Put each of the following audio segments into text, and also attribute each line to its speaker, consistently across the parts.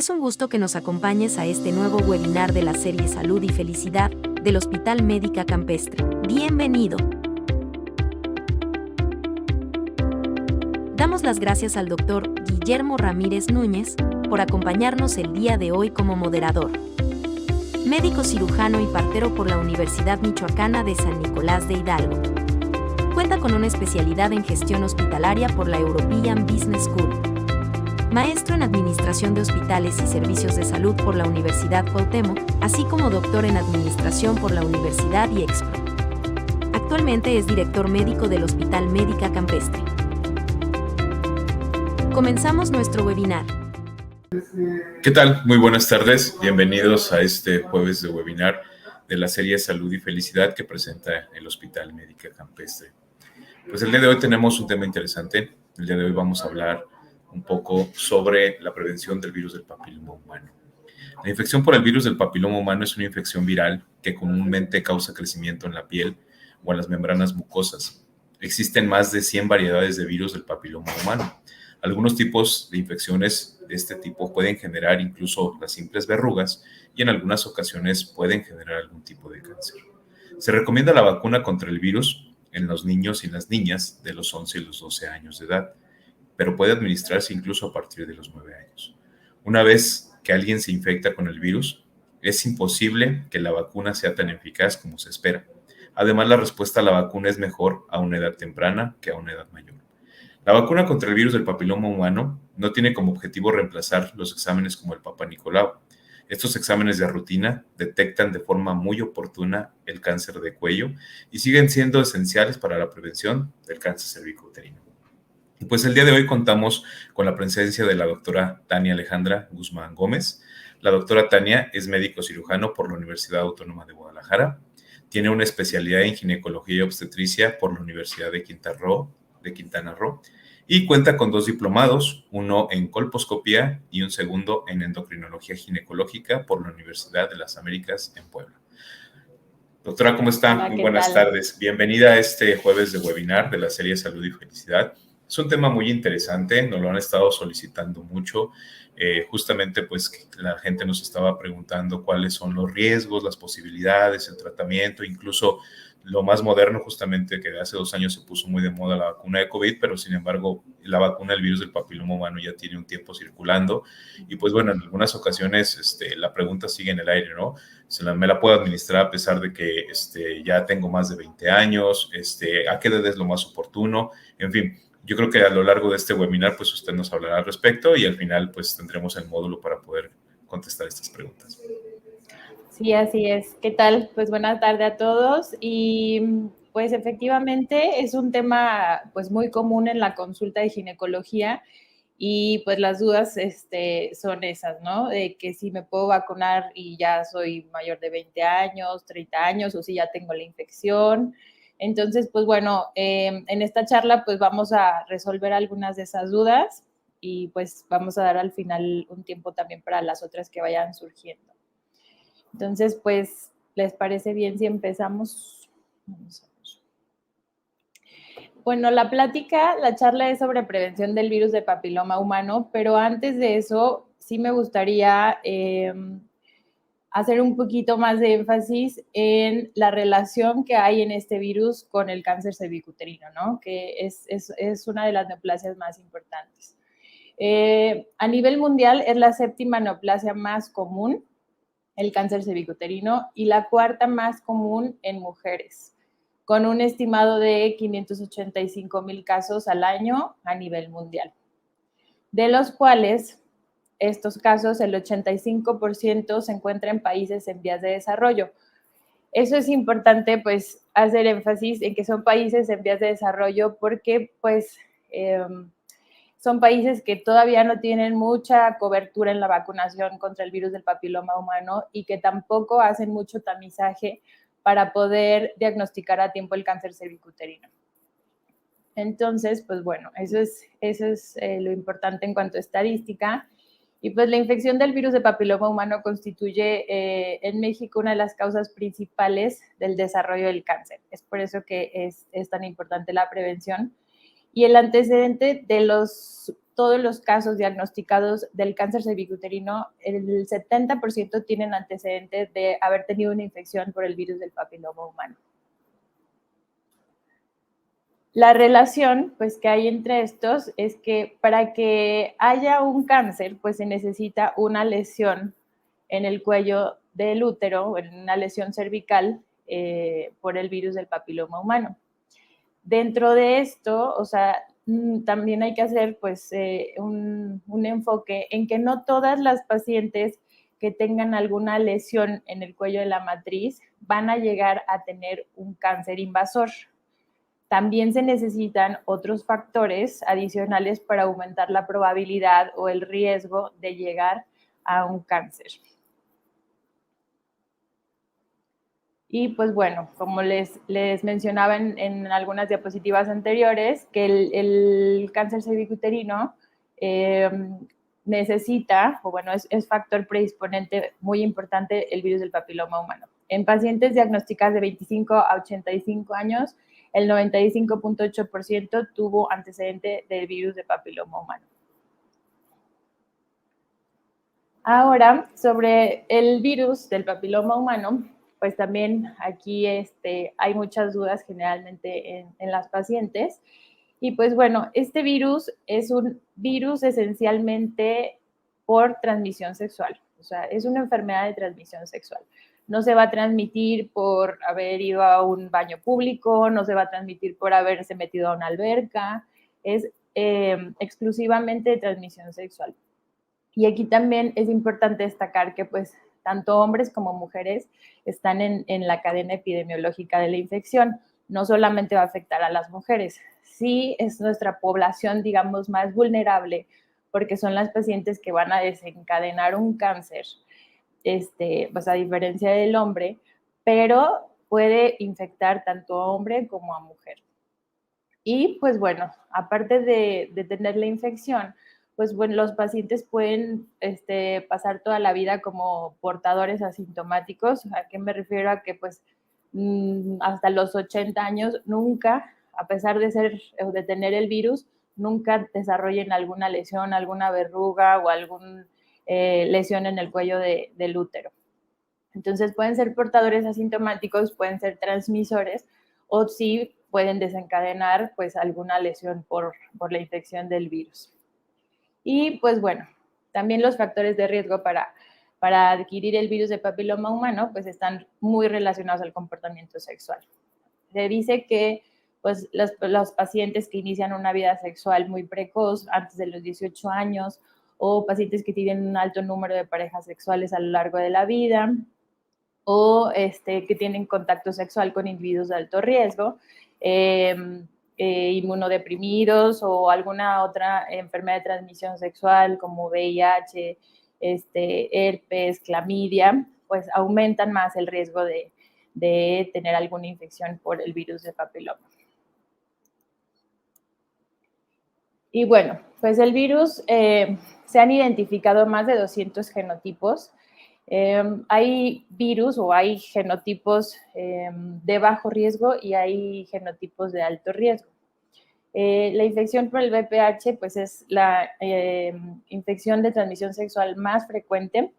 Speaker 1: Es un gusto que nos acompañes a este nuevo webinar de la serie Salud y Felicidad del Hospital Médica Campestre. Bienvenido. Damos las gracias al Dr. Guillermo Ramírez Núñez por acompañarnos el día de hoy como moderador. Médico cirujano y partero por la Universidad Michoacana de San Nicolás de Hidalgo. Cuenta con una especialidad en gestión hospitalaria por la European Business School. Maestro en Administración de Hospitales y Servicios de Salud por la Universidad Cuauhtémoc, así como doctor en Administración por la Universidad IEXPRO. Actualmente es director médico del Hospital Médica Campestre. Comenzamos nuestro webinar.
Speaker 2: ¿Qué tal? Muy buenas tardes. Bienvenidos a este jueves de webinar de la serie Salud y Felicidad que presenta el Hospital Médica Campestre. Pues el día de hoy tenemos un tema interesante. El día de hoy vamos a hablar un poco sobre la prevención del virus del papiloma humano. La infección por el virus del papiloma humano es una infección viral que comúnmente causa crecimiento en la piel o en las membranas mucosas. Existen más de 100 variedades de virus del papiloma humano. Algunos tipos de infecciones de este tipo pueden generar incluso las simples verrugas y en algunas ocasiones pueden generar algún tipo de cáncer. Se recomienda la vacuna contra el virus en los niños y las niñas de los 11 y los 12 años de edad, pero puede administrarse incluso a partir de los 9 años. Una vez que alguien se infecta con el virus, es imposible que la vacuna sea tan eficaz como se espera. Además, la respuesta a la vacuna es mejor a una edad temprana que a una edad mayor. La vacuna contra el virus del papiloma humano no tiene como objetivo reemplazar los exámenes como el Papa Nicolau. Estos exámenes de rutina detectan de forma muy oportuna el cáncer de cuello y siguen siendo esenciales para la prevención del cáncer cervicouterino. Y pues el día de hoy contamos con la presencia de la doctora Tania Alejandra Guzmán Gómez. La doctora Tania es médico cirujano por la Universidad Autónoma de Guadalajara. Tiene una especialidad en ginecología y obstetricia por la Universidad de Quintana Roo y cuenta con 2 diplomados, uno en colposcopía y un segundo en endocrinología ginecológica por la Universidad de las Américas en Puebla. Doctora, ¿cómo está?
Speaker 3: Hola,
Speaker 2: muy buenas tardes. Bienvenida a este jueves de webinar de la serie Salud y Felicidad. Es un tema muy interesante, nos lo han estado solicitando mucho. Justamente pues la gente nos estaba preguntando cuáles son los riesgos, las posibilidades, el tratamiento, incluso lo más moderno justamente que hace 2 años se puso muy de moda la vacuna de COVID, pero sin embargo la vacuna del virus del papiloma humano ya tiene un tiempo circulando y pues bueno, en algunas ocasiones la pregunta sigue en el aire, ¿no? Me la puedo administrar a pesar de que ya tengo más de 20 años, ¿a qué edad es lo más oportuno? En fin, yo creo que a lo largo de este webinar pues usted nos hablará al respecto y al final pues tendremos el módulo para poder contestar estas preguntas.
Speaker 3: Sí, así es. ¿Qué tal? Pues buena tarde a todos y pues efectivamente es un tema pues muy común en la consulta de ginecología y pues las dudas son esas, ¿no? De que si me puedo vacunar y ya soy mayor de 20 años, 30 años o si ya tengo la infección. Entonces, pues bueno, en esta charla pues vamos a resolver algunas de esas dudas y pues vamos a dar al final un tiempo también para las otras que vayan surgiendo. Entonces, pues, ¿les parece bien si empezamos? Vamos a ver. Bueno, la charla es sobre prevención del virus de papiloma humano, pero antes de eso, sí me gustaría hacer un poquito más de énfasis en la relación que hay en este virus con el cáncer cervicuterino, ¿no? Que es una de las neoplasias más importantes. A nivel mundial, es la 7ª neoplasia más común, el cáncer cervicuterino, y la 4ª más común en mujeres, con un estimado de 585,000 casos al año a nivel mundial, de los cuales estos casos, el 85% se encuentra en países en vías de desarrollo. Eso es importante, pues, hacer énfasis en que son países en vías de desarrollo porque, pues, son países que todavía no tienen mucha cobertura en la vacunación contra el virus del papiloma humano y que tampoco hacen mucho tamizaje para poder diagnosticar a tiempo el cáncer cervicuterino. Entonces, pues bueno, eso es lo importante en cuanto a estadística. Y pues la infección del virus de papiloma humano constituye en México una de las causas principales del desarrollo del cáncer. Es por eso que es tan importante la prevención. Y el antecedente de los todos los casos diagnosticados del cáncer cervicuterino, el 70% tienen antecedentes de haber tenido una infección por el virus del papiloma humano. La relación, pues, que hay entre estos es que para que haya un cáncer, pues, se necesita una lesión en el cuello del útero, una lesión cervical por el virus del papiloma humano. Dentro de esto, o sea, también hay que hacer, pues, un enfoque en que no todas las pacientes que tengan alguna lesión en el cuello de la matriz van a llegar a tener un cáncer invasor. También se necesitan otros factores adicionales para aumentar la probabilidad o el riesgo de llegar a un cáncer. Y pues bueno, como les mencionaba en algunas diapositivas anteriores, que el cáncer cervicuterino necesita, o bueno, es factor predisponente muy importante el virus del papiloma humano. En pacientes diagnosticados de 25 a 85 años, el 95.8% tuvo antecedente del virus de papiloma humano. Ahora, sobre el virus del papiloma humano, pues también aquí hay muchas dudas generalmente en las pacientes. Y pues bueno, este virus es un virus esencialmente por transmisión sexual. O sea, es una enfermedad de transmisión sexual. No se va a transmitir por haber ido a un baño público, no se va a transmitir por haberse metido a una alberca, es exclusivamente de transmisión sexual. Y aquí también es importante destacar que pues tanto hombres como mujeres están en la cadena epidemiológica de la infección. No solamente va a afectar a las mujeres, sí es nuestra población, digamos, más vulnerable, porque son las pacientes que van a desencadenar un cáncer, pues a diferencia del hombre, pero puede infectar tanto a hombre como a mujer. Y pues bueno, aparte de tener la infección, pues bueno, los pacientes pueden pasar toda la vida como portadores asintomáticos. ¿A qué me refiero? A que pues hasta los 80 años nunca, a pesar de tener el virus, nunca desarrollen alguna lesión, alguna verruga o alguna lesión en el cuello del útero. Entonces pueden ser portadores asintomáticos, pueden ser transmisores o sí pueden desencadenar pues alguna lesión por la infección del virus. Y pues bueno, también los factores de riesgo para adquirir el virus de papiloma humano pues están muy relacionados al comportamiento sexual. Se dice que pues los pacientes que inician una vida sexual muy precoz, antes de los 18 años, o pacientes que tienen un alto número de parejas sexuales a lo largo de la vida, o que tienen contacto sexual con individuos de alto riesgo, inmunodeprimidos o alguna otra enfermedad de transmisión sexual como VIH, herpes, clamidia, pues aumentan más el riesgo de tener alguna infección por el virus de papiloma. Y bueno, pues el virus, se han identificado más de 200 genotipos. Hay virus o hay genotipos de bajo riesgo y hay genotipos de alto riesgo. La infección por el VPH pues es la infección de transmisión sexual más frecuente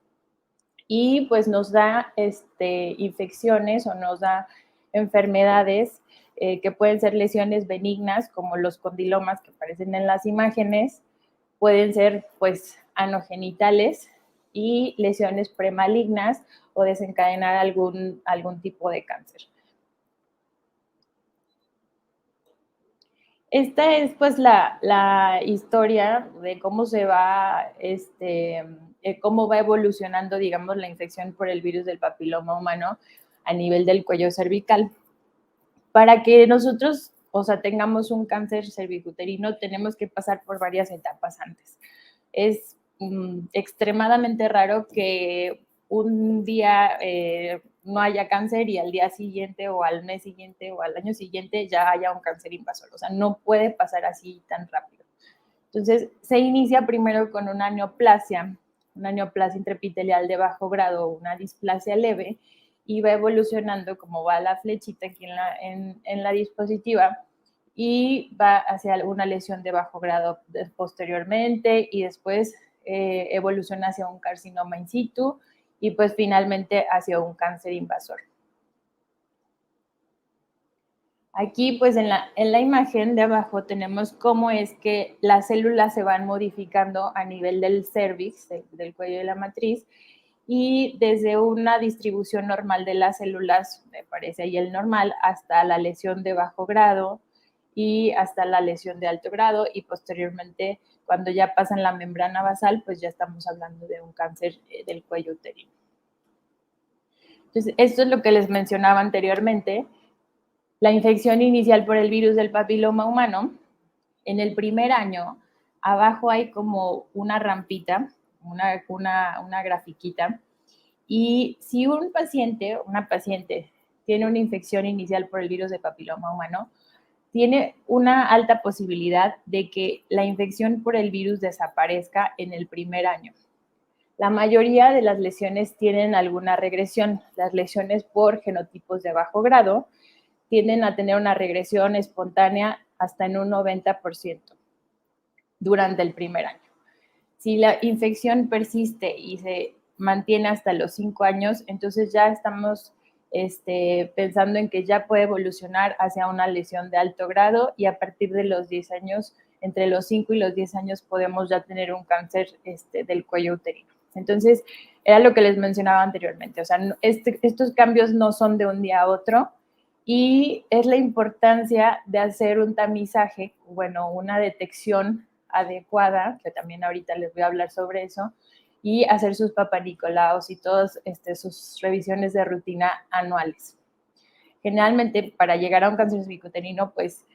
Speaker 3: y pues nos da infecciones o nos da enfermedades que pueden ser lesiones benignas como los condilomas que aparecen en las imágenes, pueden ser pues anogenitales y lesiones premalignas o desencadenar algún tipo de cáncer. Esta es pues la historia de cómo se va, cómo va evolucionando, digamos, la infección por el virus del papiloma humano a nivel del cuello cervical. Para que nosotros, o sea, tengamos un cáncer cervicuterino, tenemos que pasar por varias etapas antes. Es extremadamente raro que un día no haya cáncer y al día siguiente o al mes siguiente o al año siguiente ya haya un cáncer invasor. O sea, no puede pasar así tan rápido. Entonces, se inicia primero con una neoplasia intraepitelial de bajo grado, una displasia leve, y va evolucionando como va la flechita aquí en la diapositiva, y va hacia una lesión de bajo grado posteriormente y después evoluciona hacia un carcinoma in situ y pues finalmente hacia un cáncer invasor. Aquí, pues en la imagen de abajo tenemos cómo es que las células se van modificando a nivel del cérvix, del cuello de la matriz, y desde una distribución normal de las células, me parece ahí el normal, hasta la lesión de bajo grado y hasta la lesión de alto grado, y posteriormente, cuando ya pasan la membrana basal, pues ya estamos hablando de un cáncer del cuello uterino. Entonces, esto es lo que les mencionaba anteriormente. La infección inicial por el virus del papiloma humano, en el primer año, abajo hay como una rampita, una grafiquita, y si un paciente, una paciente, tiene una infección inicial por el virus del papiloma humano, tiene una alta posibilidad de que la infección por el virus desaparezca en el primer año. La mayoría de las lesiones tienen alguna regresión. Las lesiones por genotipos de bajo grado tienden a tener una regresión espontánea hasta en un 90% durante el primer año. Si la infección persiste y se mantiene hasta los 5 años, entonces ya estamos pensando en que ya puede evolucionar hacia una lesión de alto grado y a partir de los 10 años, entre los 5 y los 10 años, podemos ya tener un cáncer del cuello uterino. Entonces, era lo que les mencionaba anteriormente, o sea, estos cambios no son de un día a otro, y es la importancia de hacer un tamizaje, bueno, una detección adecuada, que también ahorita les voy a hablar sobre eso, y hacer sus papanicolaos y todas sus revisiones de rutina anuales. Generalmente, para llegar a un cáncer cervicuterino, pues,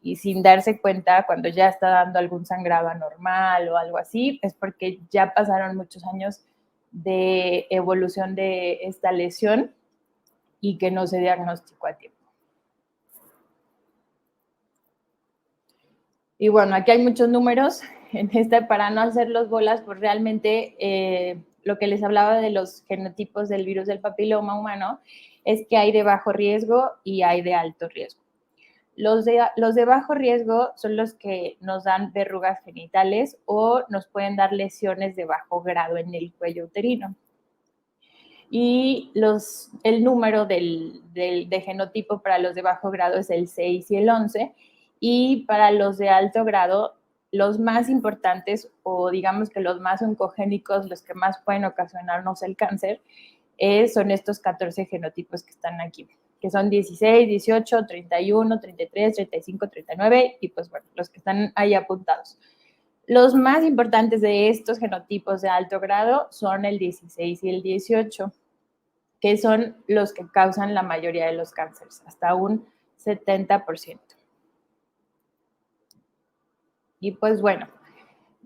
Speaker 3: y sin darse cuenta, cuando ya está dando algún sangrado anormal o algo así, es porque ya pasaron muchos años de evolución de esta lesión y que no se diagnosticó a tiempo. Y bueno, aquí hay muchos números para no hacerlos bolas, pues realmente lo que les hablaba de los genotipos del virus del papiloma humano es que hay de bajo riesgo y hay de alto riesgo. Los de bajo riesgo son los que nos dan verrugas genitales o nos pueden dar lesiones de bajo grado en el cuello uterino. Y el número de genotipo para los de bajo grado es el 6 y el 11, y para los de alto grado, los más importantes, o digamos que los más oncogénicos, los que más pueden ocasionarnos el cáncer, son estos 14 genotipos que están aquí, que son 16, 18, 31, 33, 35, 39, y pues bueno, los que están ahí apuntados. Los más importantes de estos genotipos de alto grado son el 16 y el 18, que son los que causan la mayoría de los cánceres, hasta un 70%. Y pues bueno,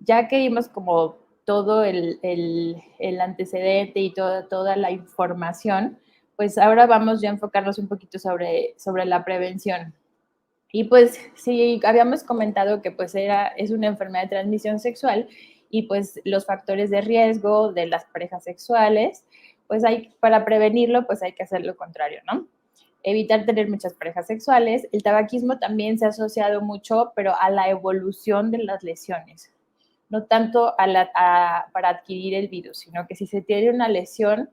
Speaker 3: ya que vimos como todo el antecedente y toda la información, pues ahora vamos ya a enfocarnos un poquito sobre la prevención. Y pues sí, habíamos comentado que pues es una enfermedad de transmisión sexual y pues los factores de riesgo de las parejas sexuales, pues para prevenirlo, pues hay que hacer lo contrario, ¿no? Evitar tener muchas parejas sexuales. El tabaquismo también se ha asociado mucho, pero a la evolución de las lesiones, no tanto para adquirir el virus, sino que si se tiene una lesión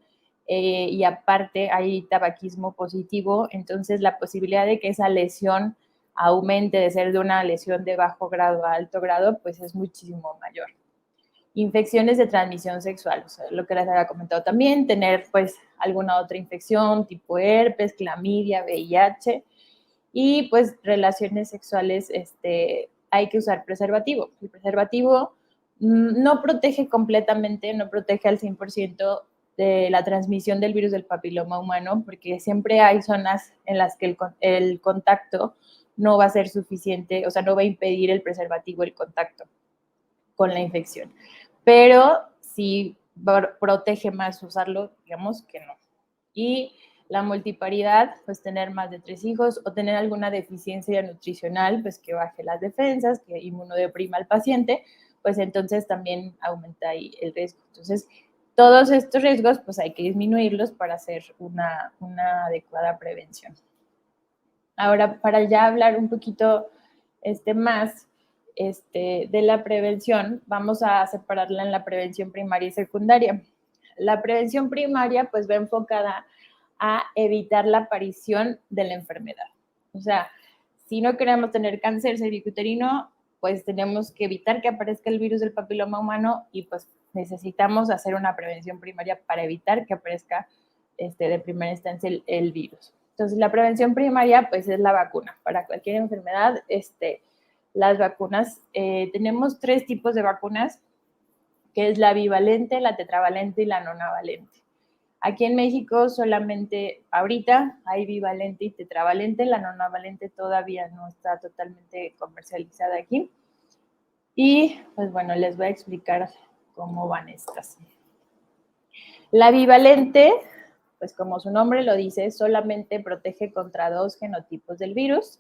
Speaker 3: y aparte hay tabaquismo positivo, entonces la posibilidad de que esa lesión aumente de ser de una lesión de bajo grado a alto grado, pues es muchísimo mayor. Infecciones de transmisión sexual, o sea, lo que les había comentado también, tener pues alguna otra infección tipo herpes, clamidia, VIH, y pues relaciones sexuales, hay que usar preservativo. El preservativo no protege completamente, no protege al 100% de la transmisión del virus del papiloma humano, porque siempre hay zonas en las que el contacto no va a ser suficiente, o sea, no va a impedir el preservativo el contacto con la infección. Pero sí protege más usarlo, digamos que no. Y la multiparidad, pues tener más de 3 hijos o tener alguna deficiencia nutricional, pues que baje las defensas, que inmunodeprima al paciente, pues entonces también aumenta ahí el riesgo. Entonces, todos estos riesgos, pues hay que disminuirlos para hacer una adecuada prevención. Ahora, para ya hablar un poquito más de la prevención, vamos a separarla en la prevención primaria y secundaria. La prevención primaria pues va enfocada a evitar la aparición de la enfermedad. O sea, si no queremos tener cáncer cervicuterino, pues tenemos que evitar que aparezca el virus del papiloma humano y pues necesitamos hacer una prevención primaria para evitar que aparezca de primera instancia el virus. Entonces, la prevención primaria pues es la vacuna. Para cualquier enfermedad, las vacunas, tenemos 3 tipos de vacunas, que es la bivalente, la tetravalente y la nonavalente. Aquí en México solamente ahorita hay bivalente y tetravalente, la nonavalente todavía no está totalmente comercializada aquí. Y pues bueno, les voy a explicar cómo van estas. La bivalente, pues como su nombre lo dice, solamente protege contra 2 genotipos del virus,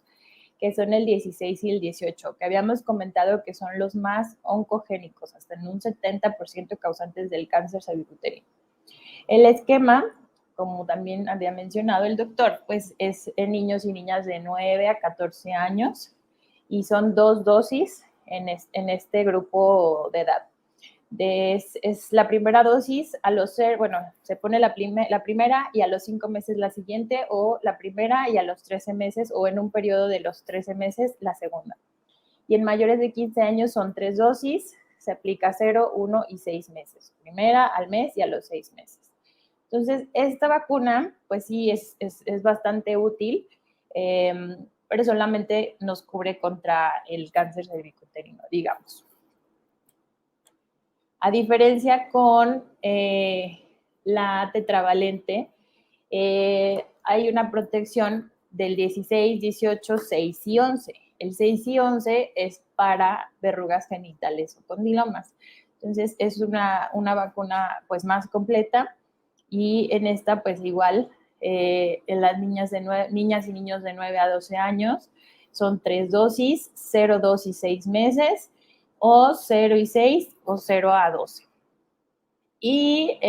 Speaker 3: que son el 16 y el 18, que habíamos comentado que son los más oncogénicos, hasta en un 70% causantes del cáncer cervicuterino. El esquema, como también había mencionado el doctor, pues es en niños y niñas de 9 a 14 años y son 2 dosis en este grupo de edad. Es la primera dosis se pone la primera y a los 5 meses la siguiente, o la primera y a los 13 meses, o en un periodo de los 13 meses la segunda. Y en mayores de 15 años son 3 dosis, se aplica 0, 1 y 6 meses. Primera al mes y a los 6 meses. Entonces, esta vacuna, pues sí, es bastante útil, pero solamente nos cubre contra el cáncer cervicuterino, digamos. A diferencia con la tetravalente, hay una protección del 16, 18, 6 y 11. El 6 y 11 es para verrugas genitales o condilomas. Entonces, es una vacuna pues más completa, y en esta pues igual en las niñas y niños de 9 a 12 años son 3 dosis, 0, 2 y 6 meses, o 0 y 6 o 0 a 12. Y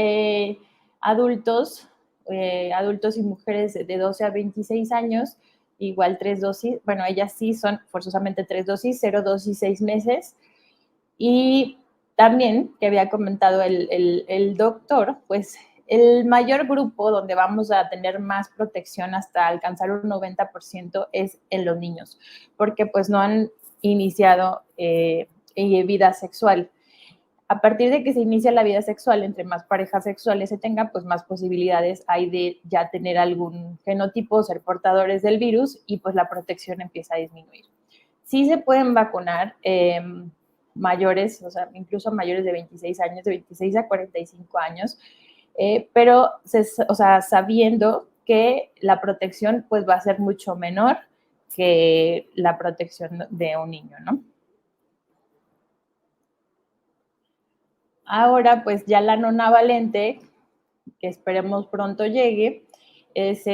Speaker 3: adultos y mujeres de 12 a 26 años, igual 3 dosis, bueno, ellas sí son forzosamente 3 dosis, 0, 2 y 6 meses. Y también, que había comentado el doctor, pues el mayor grupo donde vamos a tener más protección hasta alcanzar un 90% es en los niños, porque pues no han iniciado vida sexual. A partir de que se inicia la vida sexual, entre más parejas sexuales se tenga, pues más posibilidades hay de ya tener algún genotipo, ser portadores del virus, y pues la protección empieza a disminuir. Sí se pueden vacunar mayores, o sea, incluso mayores de 26 años, de 26 a 45 años, pero sabiendo que la protección pues va a ser mucho menor que la protección de un niño, ¿no? Ahora, pues ya la nonavalente, que esperemos pronto llegue, es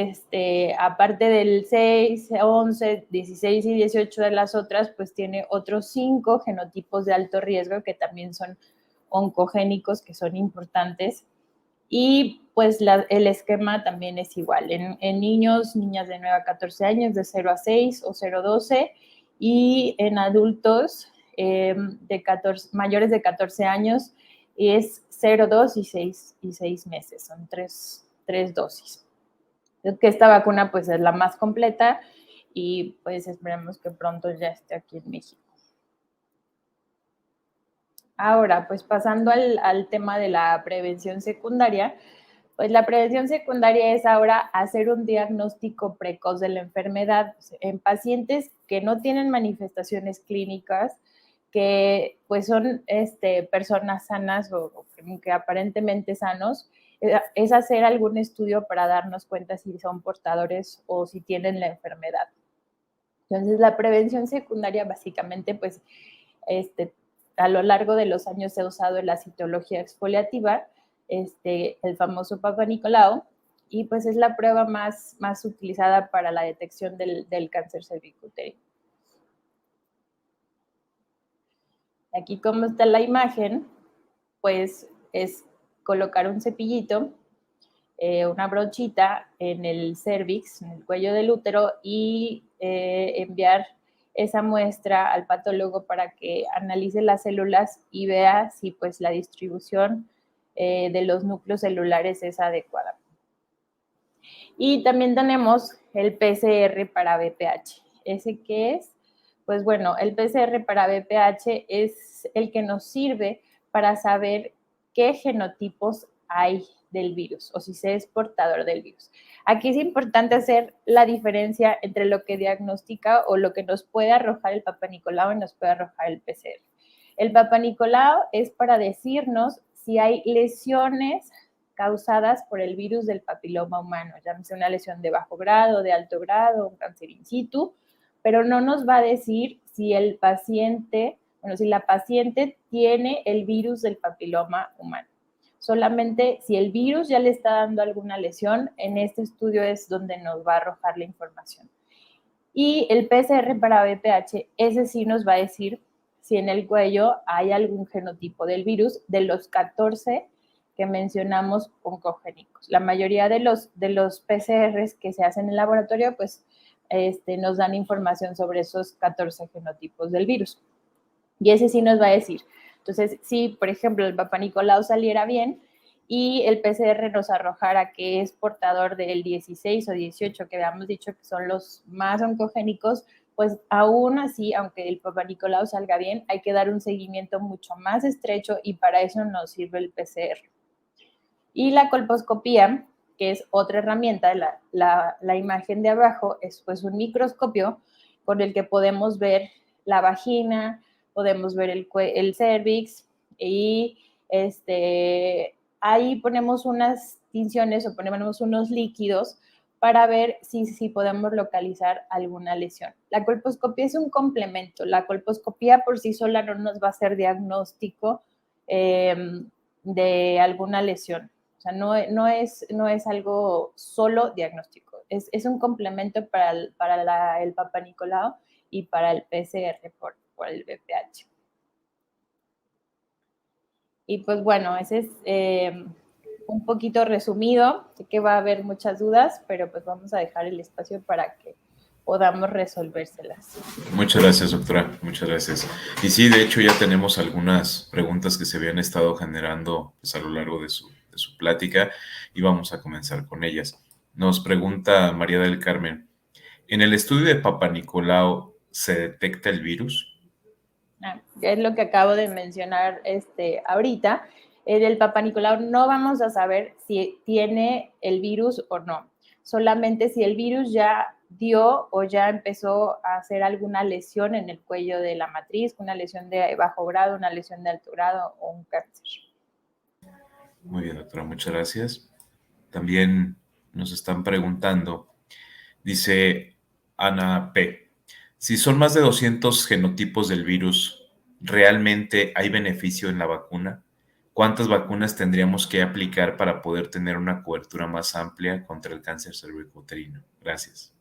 Speaker 3: aparte del 6, 11, 16 y 18 de las otras, pues tiene otros 5 genotipos de alto riesgo que también son oncogénicos, que son importantes. Y pues el esquema también es igual. En niños, niñas de 9 a 14 años, de 0 a 6 o 0 a 12, y en adultos mayores de 14 años es 0, 2 y 6 meses. Son 3 dosis. Creo que esta vacuna pues es la más completa, y pues esperemos que pronto ya esté aquí en México. Ahora, pues pasando al tema de la prevención secundaria, pues la prevención secundaria es ahora hacer un diagnóstico precoz de la enfermedad en pacientes que no tienen manifestaciones clínicas, que pues son personas sanas o que aparentemente sanos. Es hacer algún estudio para darnos cuenta si son portadores o si tienen la enfermedad. Entonces, la prevención secundaria básicamente pues a lo largo de los años se ha usado en la citología exfoliativa, el famoso Papa Nicolau, y pues es la prueba más utilizada para la detección del cáncer cervicuterino. Aquí como está la imagen, pues es colocar un cepillito, una brochita en el cervix, en el cuello del útero, y enviar esa muestra al patólogo para que analice las células y vea si pues la distribución de los núcleos celulares es adecuada. Y también tenemos el PCR para VPH. ¿Ese qué es? Pues bueno, el PCR para VPH es el que nos sirve para saber qué genotipos hay del virus o si se es portador del virus. Aquí es importante hacer la diferencia entre lo que diagnostica o lo que nos puede arrojar el Papa Nicolau y nos puede arrojar el PCR. El Papa Nicolau es para decirnos si hay lesiones causadas por el virus del papiloma humano, llámese una lesión de bajo grado, de alto grado, un cáncer in situ, pero no nos va a decir si el paciente, si la paciente tiene el virus del papiloma humano. Solamente si el virus ya le está dando alguna lesión, en este estudio es donde nos va a arrojar la información. Y el PCR para VPH, ese sí nos va a decir si en el cuello hay algún genotipo del virus de los 14 que mencionamos oncogénicos. La mayoría de los PCRs que se hacen en el laboratorio, pues nos dan información sobre esos 14 genotipos del virus. Y ese sí nos va a decir. Entonces, si, por ejemplo, el Papa Nicolau saliera bien y el PCR nos arrojara que es portador del 16 o 18, que habíamos dicho que son los más oncogénicos, pues aún así, aunque el Papa Nicolau salga bien, hay que dar un seguimiento mucho más estrecho y para eso nos sirve el PCR. Y la colposcopía, que es otra herramienta, la imagen de abajo es pues un microscopio con el que podemos ver la vagina, podemos ver el cervix y ahí ponemos unas tinciones o ponemos unos líquidos para ver si podemos localizar alguna lesión. La colposcopía es un complemento. La colposcopía por sí sola no nos va a hacer diagnóstico de alguna lesión. O sea, no es algo solo diagnóstico. Es un complemento para el Papa Nicolau y para el PCR por el VPH. Y pues bueno, ese es un poquito resumido. Sé que va a haber muchas dudas, pero pues vamos a dejar el espacio para que podamos resolvérselas.
Speaker 2: Muchas gracias, doctora. Muchas gracias. Y sí, de hecho ya tenemos algunas preguntas que se habían estado generando pues, a lo largo de su plática y vamos a comenzar con ellas. Nos pregunta María del Carmen, ¿en el estudio de Papa Nicolau se detecta el virus?
Speaker 3: Es lo que acabo de mencionar ahorita. En el Papa Nicolau no vamos a saber si tiene el virus o no. Solamente si el virus ya dio o ya empezó a hacer alguna lesión en el cuello de la matriz, una lesión de bajo grado, una lesión de alto grado o un cáncer.
Speaker 2: Muy bien, doctora, muchas gracias. También nos están preguntando, dice Ana P., si son más de 200 genotipos del virus, ¿realmente hay beneficio en la vacuna? ¿Cuántas vacunas tendríamos que aplicar para poder tener una cobertura más amplia contra el cáncer cervicouterino? Gracias.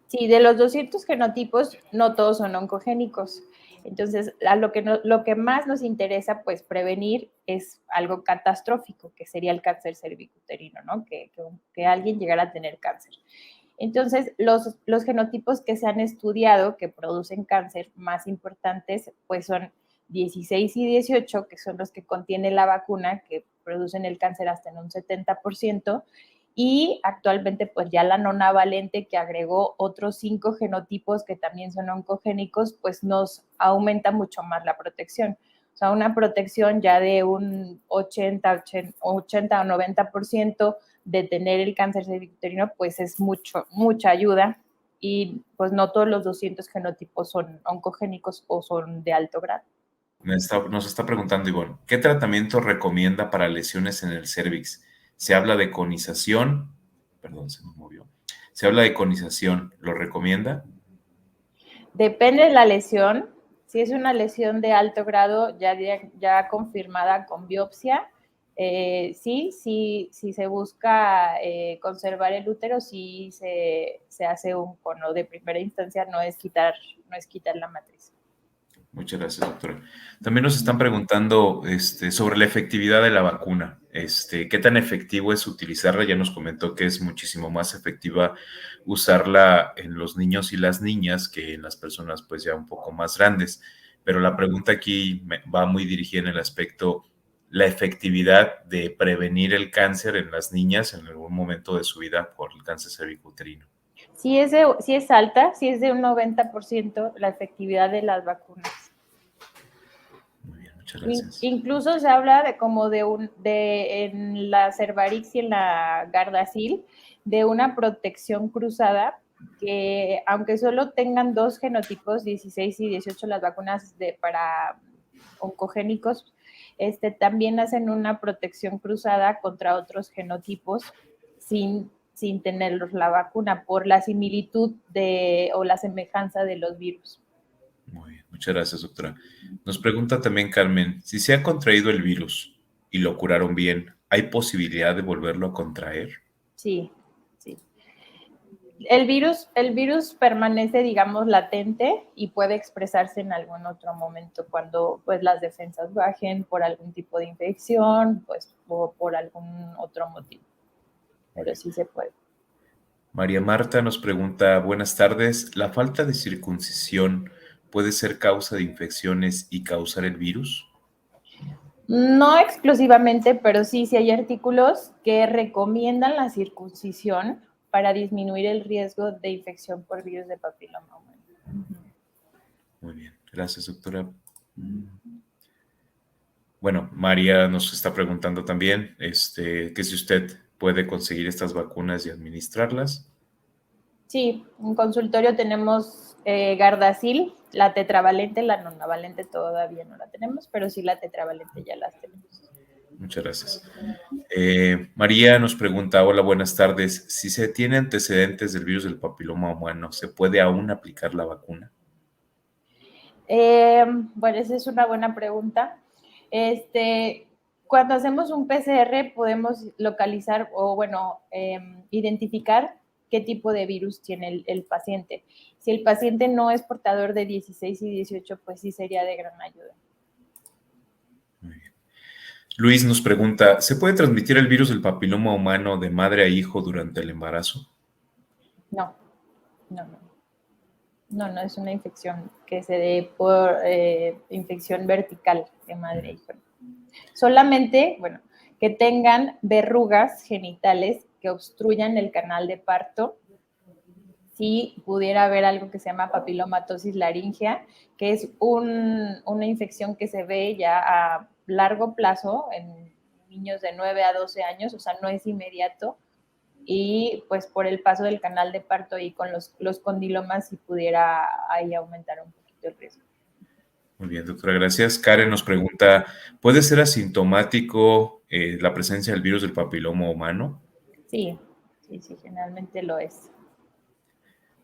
Speaker 3: Sí, de los 200 genotipos, no todos son oncogénicos. Entonces, lo que más nos interesa, pues, prevenir es algo catastrófico, que sería el cáncer cervicouterino, ¿no? Que alguien llegara a tener cáncer. Entonces, los genotipos que se han estudiado que producen cáncer más importantes, pues son 16 y 18, que son los que contiene la vacuna, que producen el cáncer hasta en un 70%, y actualmente pues ya la nonavalente que agregó otros 5 genotipos que también son oncogénicos, pues nos aumenta mucho más la protección. O sea, una protección ya de un 80 o 90% de tener el cáncer cervicouterino, pues es mucha ayuda y pues no todos los 200 genotipos son oncogénicos o son de alto grado.
Speaker 2: Nos está preguntando Ivonne, ¿qué tratamiento recomienda para lesiones en el cervix? Se habla de conización, perdón, se me movió. Se habla de conización, ¿lo recomienda?
Speaker 3: Depende de la lesión. Si es una lesión de alto grado ya confirmada con biopsia, sí se busca conservar el útero, sí se hace un cono de primera instancia, no es quitar la matriz.
Speaker 2: Muchas gracias, doctora. También nos están preguntando sobre la efectividad de la vacuna. ¿Qué tan efectivo es utilizarla? Ya nos comentó que es muchísimo más efectiva usarla en los niños y las niñas que en las personas pues ya un poco más grandes. Pero la pregunta aquí va muy dirigida en el aspecto, la efectividad de prevenir el cáncer en las niñas en algún momento de su vida por el cáncer cervicouterino.
Speaker 3: Sí es alta, sí es de un 90% la efectividad de las vacunas.
Speaker 2: Muy bien, muchas gracias.
Speaker 3: Incluso se habla en la Cervarix y en la Gardasil de una protección cruzada que, aunque solo tengan 2 genotipos, 16 y 18, las vacunas para oncogénicos, también hacen una protección cruzada contra otros genotipos sin tenerlos la vacuna por la similitud o la semejanza de los virus.
Speaker 2: Muy bien, muchas gracias, doctora. Nos pregunta también Carmen, si se ha contraído el virus y lo curaron bien, ¿hay posibilidad de volverlo a contraer?
Speaker 3: Sí, sí. El virus permanece, digamos, latente y puede expresarse en algún otro momento cuando pues las defensas bajen por algún tipo de infección, pues o por algún otro motivo. Pero sí se puede.
Speaker 2: María Marta nos pregunta, buenas tardes, ¿la falta de circuncisión puede ser causa de infecciones y causar el virus?
Speaker 3: No exclusivamente, pero sí hay artículos que recomiendan la circuncisión para disminuir el riesgo de infección por virus de papiloma humano.
Speaker 2: Muy bien, gracias, doctora. Bueno, María nos está preguntando también que si usted puede conseguir estas vacunas y administrarlas.
Speaker 3: Sí, en consultorio tenemos Gardasil, la tetravalente, la nonavalente todavía no la tenemos, pero sí la tetravalente ya las tenemos.
Speaker 2: Muchas gracias. María nos pregunta, hola, buenas tardes. Si se tiene antecedentes del virus del papiloma humano, ¿se puede aún aplicar la vacuna?
Speaker 3: Bueno, esa es una buena pregunta. Cuando hacemos un PCR podemos localizar o, identificar qué tipo de virus tiene el paciente. Si el paciente no es portador de 16 y 18, pues sí sería de gran ayuda.
Speaker 2: Muy bien. Luis nos pregunta, ¿se puede transmitir el virus del papiloma humano de madre a hijo durante el embarazo?
Speaker 3: No, es una infección que se dé por infección vertical de madre a hijo. Solamente, que tengan verrugas genitales que obstruyan el canal de parto. Si pudiera haber algo que se llama papilomatosis laringea, que es una infección que se ve ya a largo plazo en niños de 9 a 12 años, o sea, no es inmediato, y pues por el paso del canal de parto y con los condilomas, si pudiera ahí aumentar un poquito el riesgo.
Speaker 2: Muy bien, doctora, gracias. Karen nos pregunta, ¿puede ser asintomático la presencia del virus del papiloma humano?
Speaker 3: Sí, generalmente lo es.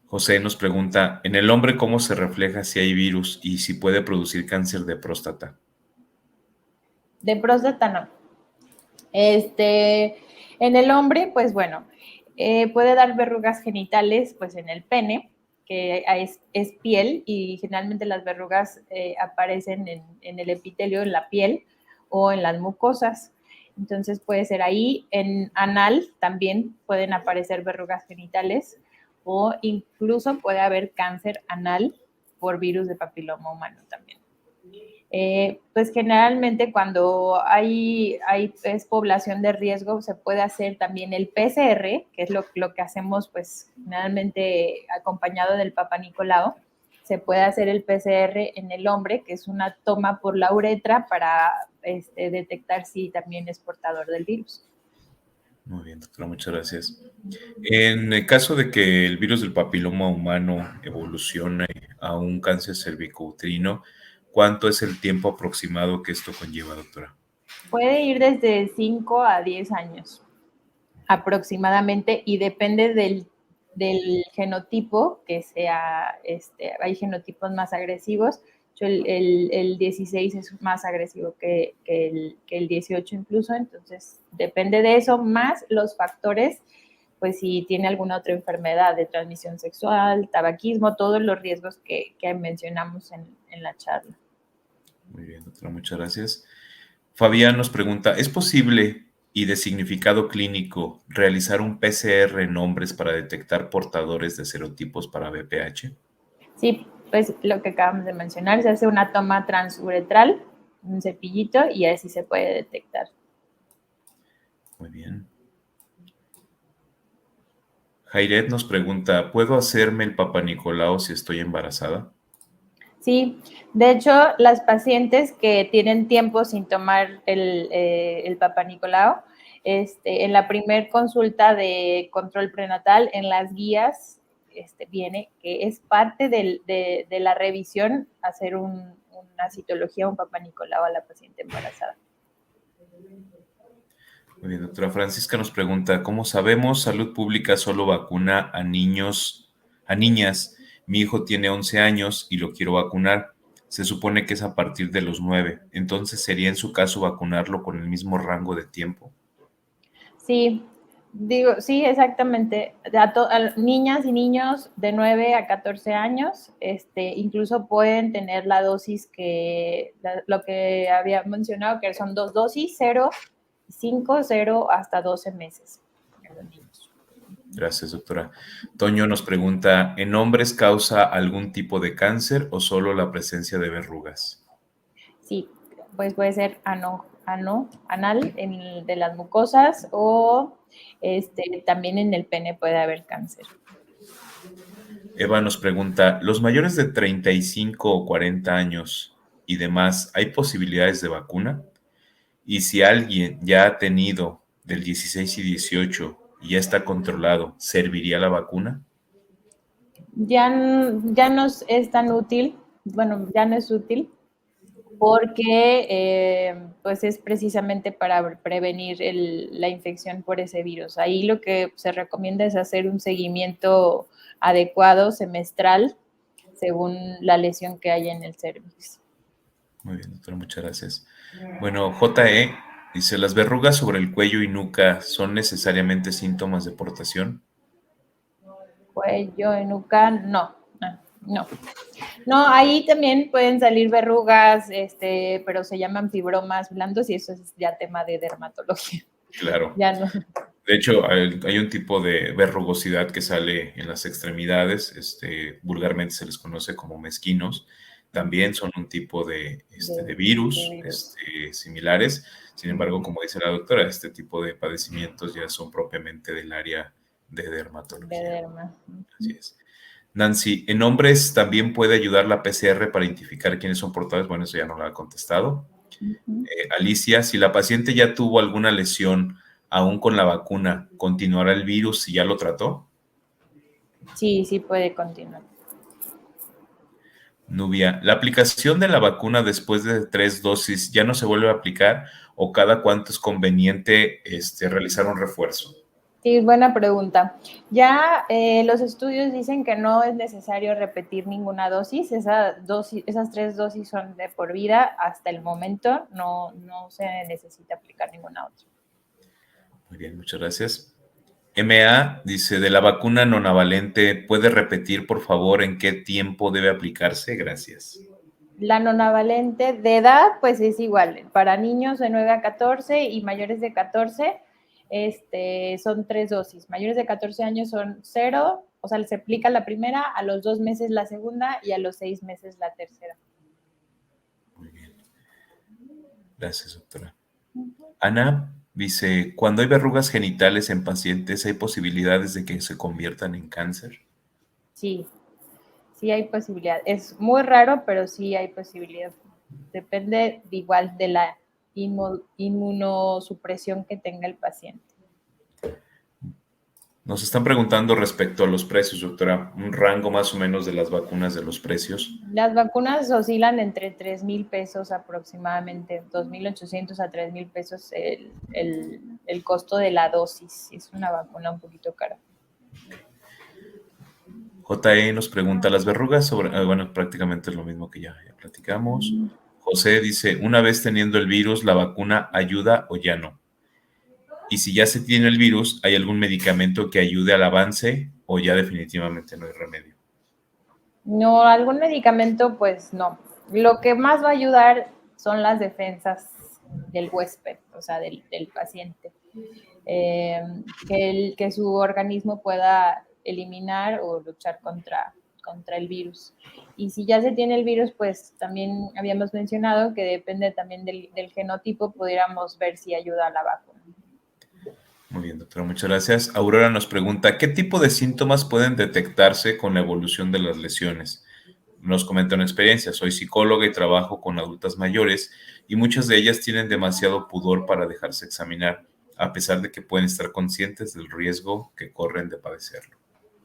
Speaker 2: José nos pregunta, ¿en el hombre cómo se refleja si hay virus y si puede producir cáncer de próstata?
Speaker 3: De próstata no. En el hombre, pues puede dar verrugas genitales pues en el pene, que es piel, y generalmente las verrugas aparecen en el epitelio, en la piel o en las mucosas. Entonces puede ser ahí. En anal también pueden aparecer verrugas genitales o incluso puede haber cáncer anal por virus de papiloma humano también. Pues generalmente cuando es población de riesgo se puede hacer también el PCR, que es lo que hacemos pues generalmente acompañado del Papa Nicolau. Se puede hacer el PCR en el hombre, que es una toma por la uretra para detectar si también es portador del virus.
Speaker 2: Muy bien, doctora, muchas gracias. En el caso de que el virus del papiloma humano evolucione a un cáncer cervicouterino, ¿cuánto es el tiempo aproximado que esto conlleva, doctora?
Speaker 3: Puede ir desde 5 a 10 años aproximadamente y depende del genotipo que sea. Hay genotipos más agresivos. El 16 es más agresivo que el 18 incluso, entonces depende de eso, más los factores, pues si tiene alguna otra enfermedad de transmisión sexual, tabaquismo, todos los riesgos que mencionamos en la charla.
Speaker 2: Muy bien, doctora, muchas gracias. Fabián nos pregunta, ¿es posible y de significado clínico realizar un PCR en hombres para detectar portadores de serotipos para VPH?
Speaker 3: Sí, pues lo que acabamos de mencionar, se hace una toma transuretral, un cepillito, y así se puede detectar.
Speaker 2: Muy bien. Jairet nos pregunta, ¿puedo hacerme el Papanicolau si estoy embarazada?
Speaker 3: Sí, de hecho, las pacientes que tienen tiempo sin tomar el Papanicolau, en la primer consulta de control prenatal, en las guías, viene que es parte de la revisión hacer una citología, un Papanicolau a la paciente embarazada.
Speaker 2: Muy bien, doctora Francisca nos pregunta, ¿cómo sabemos salud pública solo vacuna a niños, a niñas? Mi hijo tiene 11 años y lo quiero vacunar. Se supone que es a partir de los 9. Entonces, ¿sería en su caso vacunarlo con el mismo rango de tiempo?
Speaker 3: Sí, digo, sí, exactamente. A niñas y niños de 9 a 14 años, incluso pueden tener la dosis lo que había mencionado, que son 2 dosis, 0, 5, 0 hasta 12 meses en los niños.
Speaker 2: Gracias, doctora. Toño nos pregunta, ¿en hombres causa algún tipo de cáncer o solo la presencia de verrugas?
Speaker 3: Sí, pues puede ser anal de las mucosas o también en el pene puede haber cáncer.
Speaker 2: Eva nos pregunta, ¿los mayores de 35 o 40 años y demás, hay posibilidades de vacuna? Y si alguien ya ha tenido del 16 y 18 y ya está controlado, ¿serviría la vacuna?
Speaker 3: Ya no es tan útil, bueno, ya no es útil porque pues es precisamente para prevenir la infección por ese virus. Ahí lo que se recomienda es hacer un seguimiento adecuado semestral según la lesión que haya en el cervix.
Speaker 2: Muy bien, doctora, muchas gracias. Bueno, JE dice, ¿las verrugas sobre el cuello y nuca son necesariamente síntomas de portación?
Speaker 3: Cuello, nuca, no. No, ahí también pueden salir verrugas, pero se llaman fibromas blandos y eso es ya tema de dermatología.
Speaker 2: Claro.
Speaker 3: Ya no.
Speaker 2: De hecho, hay un tipo de verrugosidad que sale en las extremidades, vulgarmente se les conoce como mezquinos. También son un tipo de virus, similares. Sin embargo, como dice la doctora, este tipo de padecimientos ya son propiamente del área de dermatología.
Speaker 3: De derma.
Speaker 2: Así es. Nancy, ¿en hombres también puede ayudar la PCR para identificar quiénes son portadores? Bueno, eso ya no lo ha contestado. Alicia, si la paciente ya tuvo alguna lesión, aún con la vacuna, ¿continuará el virus si ya lo trató?
Speaker 3: Sí puede continuar.
Speaker 2: Nubia, ¿la aplicación de la vacuna después de 3 dosis ya no se vuelve a aplicar o cada cuánto es conveniente realizar un refuerzo?
Speaker 3: Sí, buena pregunta. Ya los estudios dicen que no es necesario repetir ninguna dosis. Esas 3 dosis son de por vida. Hasta el momento no se necesita aplicar ninguna otra.
Speaker 2: Muy bien, muchas gracias. MA dice, de la vacuna nonavalente, ¿puede repetir, por favor, en qué tiempo debe aplicarse? Gracias.
Speaker 3: La nonavalente de edad, pues es igual. Para niños de 9 a 14 y mayores de 14, son 3 dosis. Mayores de 14 años son 0, o sea, se aplica la primera, a los 2 meses la segunda y a los 6 meses la tercera.
Speaker 2: Muy bien. Gracias, doctora. Ana dice, cuando hay verrugas genitales en pacientes, ¿hay posibilidades de que se conviertan en cáncer?
Speaker 3: Sí hay posibilidad. Es muy raro, pero sí hay posibilidad. Depende igual de la inmunosupresión que tenga el paciente.
Speaker 2: Nos están preguntando respecto a los precios, doctora, un rango más o menos de las vacunas de los precios.
Speaker 3: Las vacunas oscilan entre 3,000 pesos aproximadamente, 2,800 a 3,000 pesos el costo de la dosis. Es una vacuna un poquito cara.
Speaker 2: JE nos pregunta, las verrugas sobre... bueno, prácticamente es lo mismo que ya platicamos. José dice, una vez teniendo el virus, ¿la vacuna ayuda o ya no? Y si ya se tiene el virus, ¿hay algún medicamento que ayude al avance o ya definitivamente no hay remedio?
Speaker 3: No, algún medicamento, pues no. Lo que más va a ayudar son las defensas del huésped, o sea, del paciente. Que su organismo pueda eliminar o luchar contra el virus. Y si ya se tiene el virus, pues también habíamos mencionado que depende también del genotipo, pudiéramos ver si ayuda a la vacuna.
Speaker 2: Muy bien, doctora, muchas gracias. Aurora nos pregunta, ¿qué tipo de síntomas pueden detectarse con la evolución de las lesiones? Nos comenta una experiencia, soy psicóloga y trabajo con adultas mayores y muchas de ellas tienen demasiado pudor para dejarse examinar, a pesar de que pueden estar conscientes del riesgo que corren de padecerlo.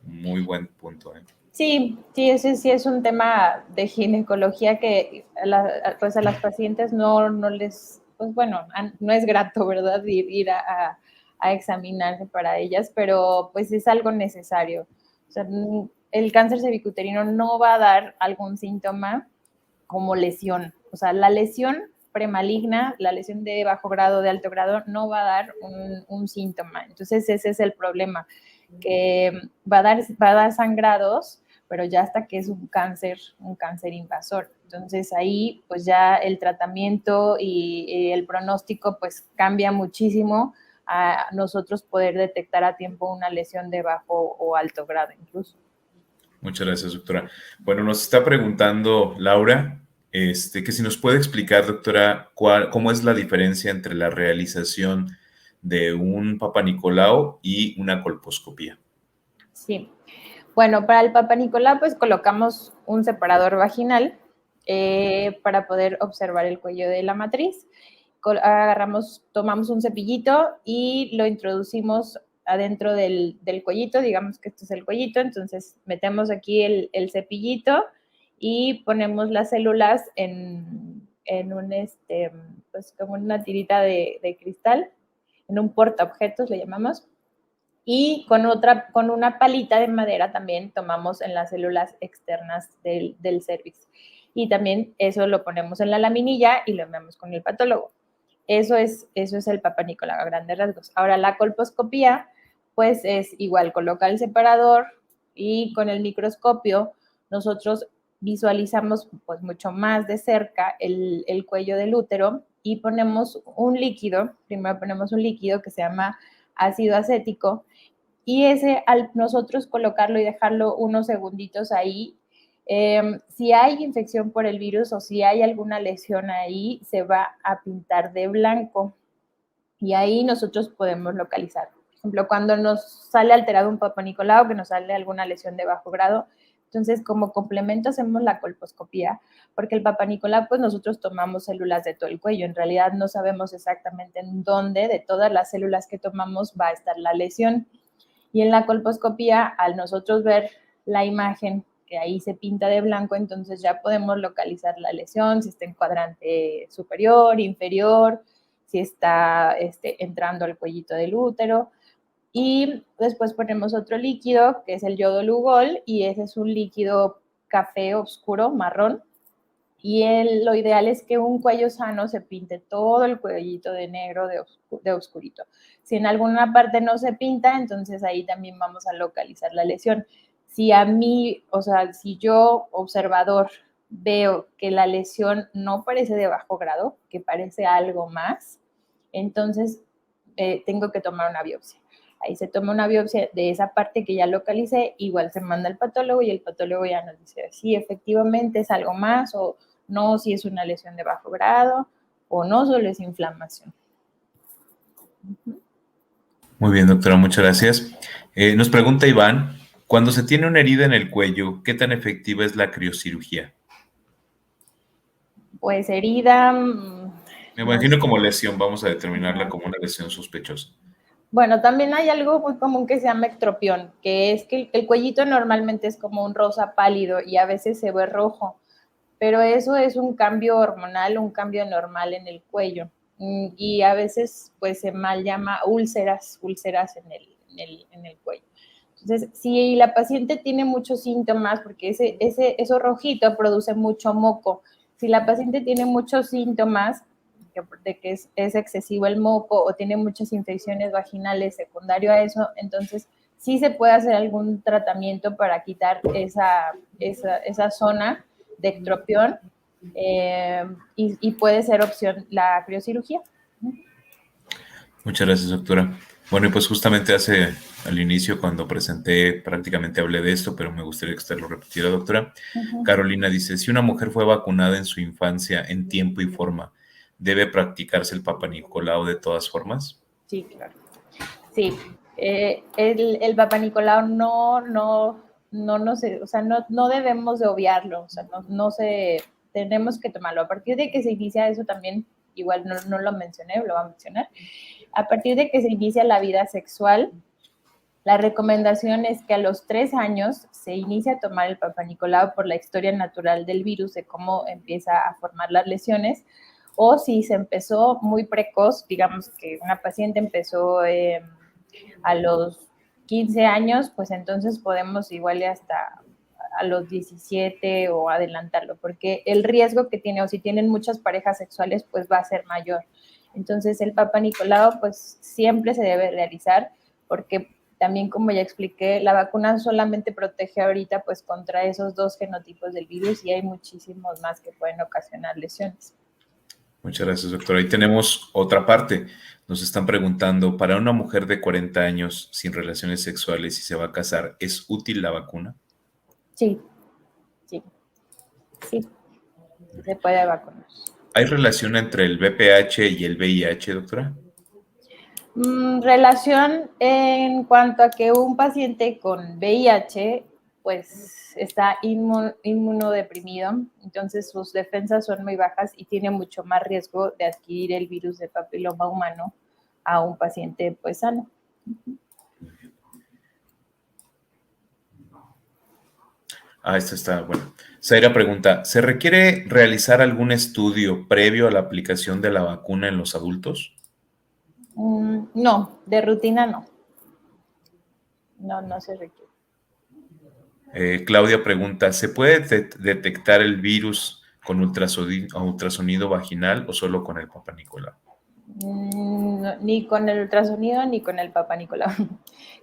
Speaker 2: Muy buen punto, ¿eh?
Speaker 3: Sí, ese sí es un tema de ginecología que pues a las pacientes no les, pues bueno, no es grato, ¿verdad? Ir a examinarse para ellas, pero pues es algo necesario. O sea, el cáncer cervicuterino no va a dar algún síntoma como lesión. O sea, la lesión premaligna, la lesión de bajo grado, de alto grado, no va a dar un síntoma. Entonces, ese es el problema, que va a dar sangrados, pero ya hasta que es un cáncer invasor. Entonces ahí pues ya el tratamiento y el pronóstico pues cambia muchísimo a nosotros poder detectar a tiempo una lesión de bajo o alto grado incluso.
Speaker 2: Muchas gracias, doctora. Bueno, nos está preguntando Laura, que si nos puede explicar, doctora, cómo es la diferencia entre la realización de un Papa Nicolau y una colposcopía.
Speaker 3: Sí. Bueno, para el Papa Nicolau, pues colocamos un separador vaginal para poder observar el cuello de la matriz. Tomamos un cepillito y lo introducimos adentro del cuellito, digamos que este es el cuellito, entonces metemos aquí el cepillito y ponemos las células en un, pues como una tirita de cristal, en un portaobjetos le llamamos. Y con una palita de madera también tomamos en las células externas del cérvix. Y también eso lo ponemos en la laminilla y lo enviamos con el patólogo. Eso es el Papa Nicolau a grandes rasgos. Ahora, la colposcopía, pues es igual, coloca el separador y con el microscopio nosotros visualizamos pues mucho más de cerca el cuello del útero y ponemos un líquido, primero ponemos un líquido que se llama ácido acético, y ese al nosotros colocarlo y dejarlo unos segunditos ahí, si hay infección por el virus o si hay alguna lesión ahí, se va a pintar de blanco y ahí nosotros podemos localizar. Por ejemplo, cuando nos sale alterado un Papa Nicolau, que nos sale alguna lesión de bajo grado, entonces como complemento hacemos la colposcopía, porque el Papa Nicolau, pues nosotros tomamos células de todo el cuello, en realidad no sabemos exactamente en dónde de todas las células que tomamos va a estar la lesión. Y en la colposcopía, al nosotros ver la imagen, que ahí se pinta de blanco, entonces ya podemos localizar la lesión, si está en cuadrante superior, inferior, si está entrando al cuellito del útero. Y después ponemos otro líquido, que es el yodo Lugol, y ese es un líquido café oscuro, marrón. Y lo ideal es que un cuello sano se pinte todo el cuellito de negro, de oscurito. Si en alguna parte no se pinta, entonces ahí también vamos a localizar la lesión. Si a mí, o sea, si yo, observador, veo que la lesión no parece de bajo grado, que parece algo más, entonces tengo que tomar una biopsia. Ahí se toma una biopsia de esa parte que ya localicé, igual se manda al patólogo y el patólogo ya nos dice si efectivamente es algo más o no, si es una lesión de bajo grado o no solo es inflamación.
Speaker 2: Muy bien, doctora, muchas gracias. Nos pregunta Iván, cuando se tiene una herida en el cuello, ¿qué tan efectiva es la criocirugía?
Speaker 3: Pues herida...
Speaker 2: Me imagino como lesión, vamos a determinarla como una lesión sospechosa.
Speaker 3: Bueno, también hay algo muy común que se llama ectropión, que es que el cuellito normalmente es como un rosa pálido y a veces se ve rojo, pero eso es un cambio hormonal, un cambio normal en el cuello. Y a veces pues se mal llama úlceras en el cuello. Entonces, si la paciente tiene muchos síntomas, porque eso rojito produce mucho moco, si la paciente tiene muchos síntomas de que es excesivo el moco o tiene muchas infecciones vaginales secundario a eso, entonces sí se puede hacer algún tratamiento para quitar esa zona de ectropión, y puede ser opción la criocirugía.
Speaker 2: Muchas gracias, doctora. Bueno, y pues justamente al inicio, cuando presenté, prácticamente hablé de esto, pero me gustaría que usted lo repitiera, doctora. Carolina dice, si una mujer fue vacunada en su infancia en tiempo y forma, ¿debe practicarse el Papa Nicolau de todas formas?
Speaker 3: Sí, claro. Sí, el Papa Nicolau no debemos de obviarlo, o sea, tenemos que tomarlo. A partir de que se inicia eso también, igual no lo mencioné, lo voy a mencionar. A partir de que se inicia la vida sexual, la recomendación es que a los 3 años se inicia a tomar el Papa Nicolau por la historia natural del virus, de cómo empieza a formar las lesiones, o si se empezó muy precoz, digamos que una paciente empezó a los 15 años, pues entonces podemos igual hasta a los 17 o adelantarlo, porque el riesgo que tiene, o si tienen muchas parejas sexuales, pues va a ser mayor. Entonces el Papa Nicolau pues siempre se debe realizar, porque también, como ya expliqué, la vacuna solamente protege ahorita pues contra esos 2 genotipos del virus y hay muchísimos más que pueden ocasionar lesiones.
Speaker 2: Muchas gracias, doctora. Ahí tenemos otra parte. Nos están preguntando, para una mujer de 40 años sin relaciones sexuales y se va a casar, ¿es útil la vacuna?
Speaker 3: Sí, se puede vacunar.
Speaker 2: ¿Hay relación entre el VPH y el VIH, doctora?
Speaker 3: Relación en cuanto a que un paciente con VIH pues está inmunodeprimido, entonces sus defensas son muy bajas y tiene mucho más riesgo de adquirir el virus de papiloma humano a un paciente pues sano.
Speaker 2: Esta está, bueno. Zaira pregunta, ¿se requiere realizar algún estudio previo a la aplicación de la vacuna en los adultos?
Speaker 3: No, de rutina no. No se requiere.
Speaker 2: Claudia pregunta, ¿se puede detectar el virus con ultrasonido vaginal o solo con el Papa Nicolau?
Speaker 3: Ni con el ultrasonido ni con el Papa Nicolau.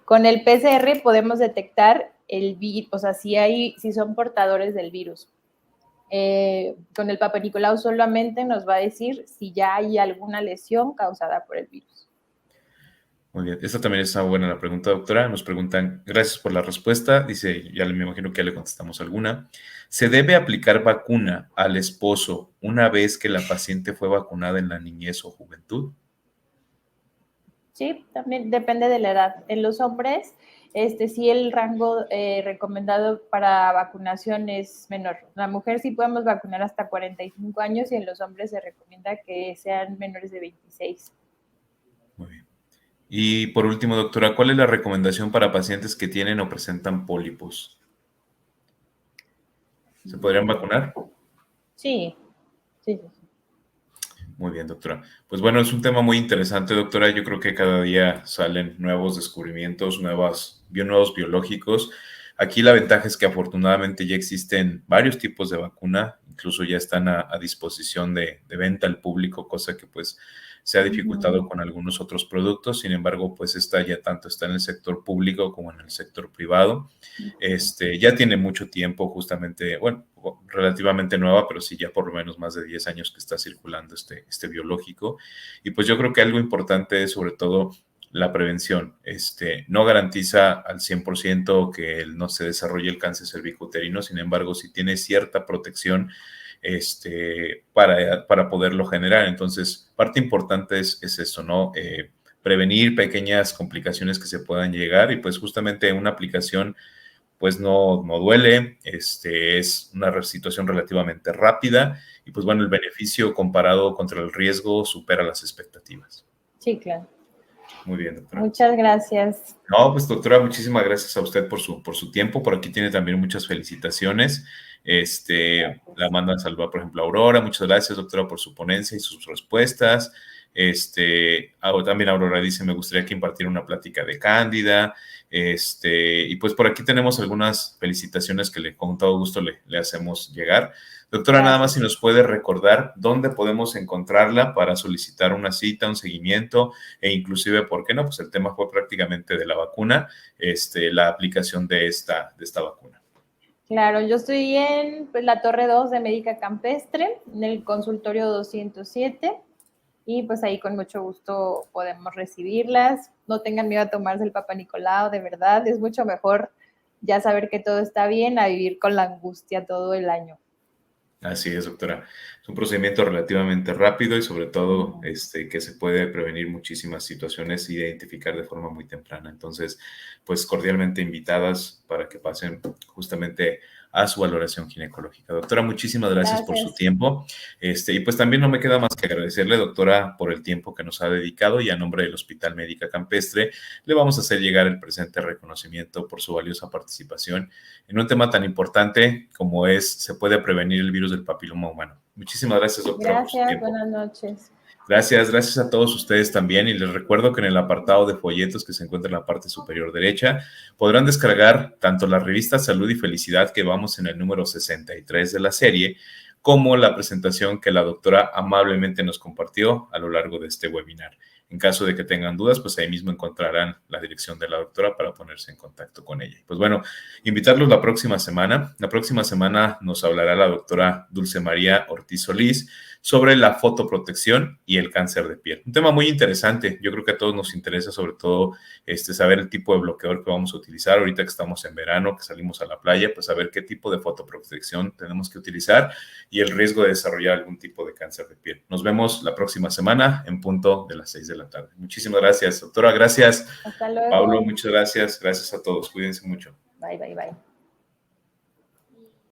Speaker 3: Con el PCR podemos detectar el virus, o sea, si son portadores del virus. Con el Papa Nicolau solamente nos va a decir si ya hay alguna lesión causada por el virus.
Speaker 2: Muy bien, esta también está buena la pregunta, doctora. Nos preguntan, gracias por la respuesta. Dice, me imagino que ya le contestamos alguna. ¿Se debe aplicar vacuna al esposo una vez que la paciente fue vacunada en la niñez o juventud?
Speaker 3: Sí, también depende de la edad. En los hombres, sí el rango recomendado para vacunación es menor. La mujer sí podemos vacunar hasta 45 años y en los hombres se recomienda que sean menores de 26.
Speaker 2: Muy bien. Y por último, doctora, ¿cuál es la recomendación para pacientes que tienen o presentan pólipos? ¿Se podrían vacunar?
Speaker 3: Sí.
Speaker 2: Muy bien, doctora. Pues bueno, es un tema muy interesante, doctora. Yo creo que cada día salen nuevos descubrimientos, nuevos biológicos. Aquí la ventaja es que afortunadamente ya existen varios tipos de vacuna, incluso ya están a disposición de venta al público, cosa que pues se ha dificultado con algunos otros productos. Sin embargo, pues esta ya tanto está en el sector público como en el sector privado. Ya tiene mucho tiempo justamente, bueno, relativamente nueva, pero sí ya por lo menos más de 10 años que está circulando este biológico. Y pues yo creo que algo importante es sobre todo la prevención. No garantiza al 100% que no se desarrolle el cáncer cervicouterino, sin embargo, sí tiene cierta protección para poderlo generar. Entonces, parte importante es eso, ¿no? Prevenir pequeñas complicaciones que se puedan llegar y pues justamente una aplicación pues no duele, es una situación relativamente rápida y pues bueno, el beneficio comparado contra el riesgo supera las expectativas.
Speaker 3: Sí, claro.
Speaker 2: Muy bien, doctora.
Speaker 3: Muchas gracias.
Speaker 2: No, pues doctora, muchísimas gracias a usted por su tiempo. Por aquí tiene también muchas felicitaciones. La mandan saludar, por ejemplo, a Aurora. Muchas gracias, doctora, por su ponencia y sus respuestas. También Aurora dice, me gustaría que impartiera una plática de Cándida. Y pues por aquí tenemos algunas felicitaciones que con todo gusto le hacemos llegar. Doctora, nada más si nos puede recordar dónde podemos encontrarla para solicitar una cita, un seguimiento e inclusive, ¿por qué no? Pues el tema fue prácticamente de la vacuna, la aplicación de esta vacuna.
Speaker 3: Claro, yo estoy en pues, la Torre 2 de Médica Campestre, en el consultorio 207, y pues ahí con mucho gusto podemos recibirlas. No tengan miedo a tomarse el Papa Nicolau, de verdad, es mucho mejor ya saber que todo está bien a vivir con la angustia todo el año.
Speaker 2: Así es, doctora. Es un procedimiento relativamente rápido y sobre todo que se puede prevenir muchísimas situaciones e identificar de forma muy temprana. Entonces, pues cordialmente invitadas para que pasen justamente a su valoración ginecológica. Doctora, muchísimas gracias por su tiempo. Y pues también no me queda más que agradecerle, doctora, por el tiempo que nos ha dedicado y a nombre del Hospital Médica Campestre le vamos a hacer llegar el presente reconocimiento por su valiosa participación en un tema tan importante como se puede prevenir el virus del papiloma humano. Muchísimas gracias, doctora.
Speaker 3: Gracias, buenas noches.
Speaker 2: Gracias a todos ustedes también y les recuerdo que en el apartado de folletos que se encuentra en la parte superior derecha podrán descargar tanto la revista Salud y Felicidad que vamos en el número 63 de la serie como la presentación que la doctora amablemente nos compartió a lo largo de este webinar. En caso de que tengan dudas, pues ahí mismo encontrarán la dirección de la doctora para ponerse en contacto con ella. Pues bueno, invitarlos la próxima semana. La próxima semana nos hablará la doctora Dulce María Ortiz Solís sobre la fotoprotección y el cáncer de piel. Un tema muy interesante. Yo creo que a todos nos interesa sobre todo saber el tipo de bloqueador que vamos a utilizar ahorita que estamos en verano, que salimos a la playa, pues saber qué tipo de fotoprotección tenemos que utilizar y el riesgo de desarrollar algún tipo de cáncer de piel. Nos vemos la próxima semana en punto de las 6 de la tarde. Muchísimas gracias, doctora. Gracias.
Speaker 3: Hasta luego.
Speaker 2: Pablo, muchas gracias. Gracias a todos. Cuídense mucho.
Speaker 3: Bye.